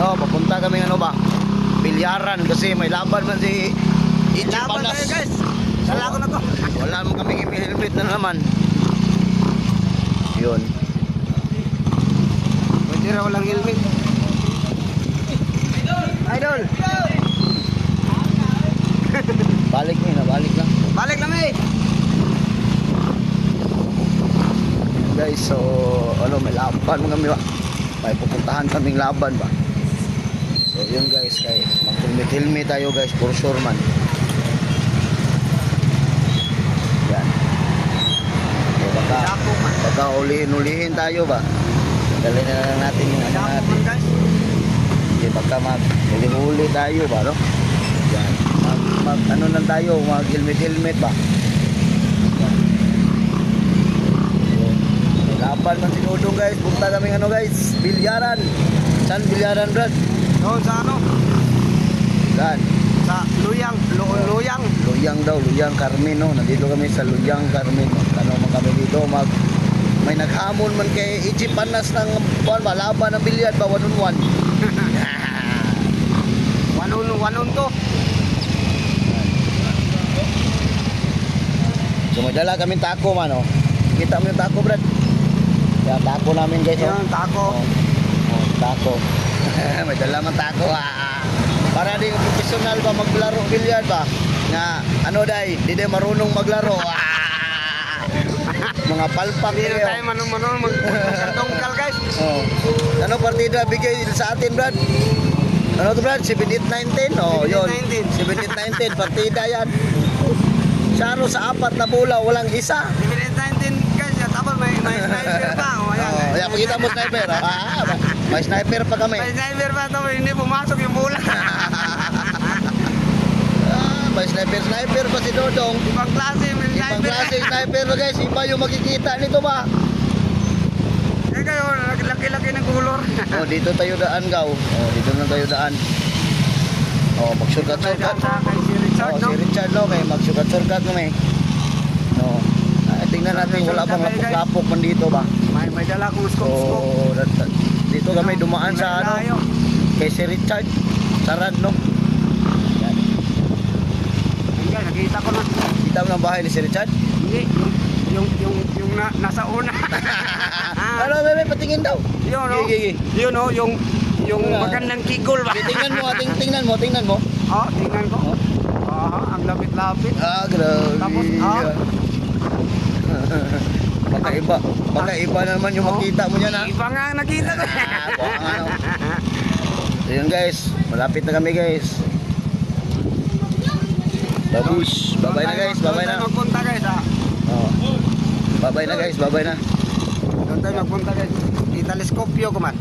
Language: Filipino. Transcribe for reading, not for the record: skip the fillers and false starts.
Oh, papunta kami ano ba? Bilyaran kasi may laban man si Ichi Laban Panas. tayo guys. Sala ko na to. Wala mo kami helmet na naman. Yun. Pwede na walang helmet. Idol. Balik na, balik lang. Balik na may. Guys, so ano, may laban kami ba? May pupuntahan kaming laban ba? So yun guys, kay mag-helmet tayo guys, for sure man. Yan. So, baka ulihin tayo ba? Dali na lang natin yung ano natin. Hindi baka mag-uli tayo ba, no? Yan. Ano lang tayo, mag-helmet ba? Yan. So, laban ng sinudong guys, punta kaming ano guys, Bilyaran. Saan Bilyaran, Brad? Doon sa ano? Saan? Sa Luyang. Luyang. Luyang daw, Luyang Carmen, no? Nandito kami sa Luyang Carmen. Tanong man kami dito, may naghamon man kay Ichi Panas ng laban ng bilyar ba, 1-on-1. 1-on to. So may dala kaming tako man, oh. Kita mo yung tako, Brad? Yan, tako namin guys, oh. Yan, tako. Oh, tako. May dala man tako, para di professional ba maglaro bilyar ba? Nga, ano day, di day marunong maglaro. Mga palpak Hindi na kayo. tayo manong magkantongkal guys. Oh. Ano partida bigay sa atin, Brad? Ano to, Brad? 78-19? Oh, yun. 78-19, partida yan. Saro sa 4 na bola, walang isa. 19 guys, tapos may sniper pa. O ayan. Oh, ayan, pakita mo sniper. May sniper pa kami. May sniper pa, tapos hindi pumasok yung bola. May sniper pa si Dodong. Ibang klase, may Ibang sniper. klase sniper ba guys? Iba yung makikita nito ba? Eh kayo, laki-laki ng color. Oh, dito tayo daan gaw. Oh, dito na tayo daan. Oh, mag-shortcut. Kay si Richard, Oh, no? si Richard no, kay mag-shortcut kami. No. Tingnan natin wala bang lapok-lapok man dito ba? May dala akong scope. Oh, dito kami dumaan sa ano kay si Richard. Sarad no. Yan. Ayan, nakita ko na. Kita mo ng bahay ni si Richard? Hindi, yung nasa una. Ano, bebe, patingin daw. Yun, no? Gigi. Yun, no? Yung Wala. magandang kigol ba? Tingnan mo, tingnan mo. Oh, tingnan ko. Ang lapit-lapit. Grabe. Tapos, Baka iba naman yung makita mo niyan, ha? Iba nga ang nakita ko. Ano. So yun guys, malapit na kami guys. Babush, babay na guys, babay na. Doon tayo magpunta guys, ha? Oh. Babay na guys, babay na. Doon tayo magpunta guys. Italeskopyo ko man.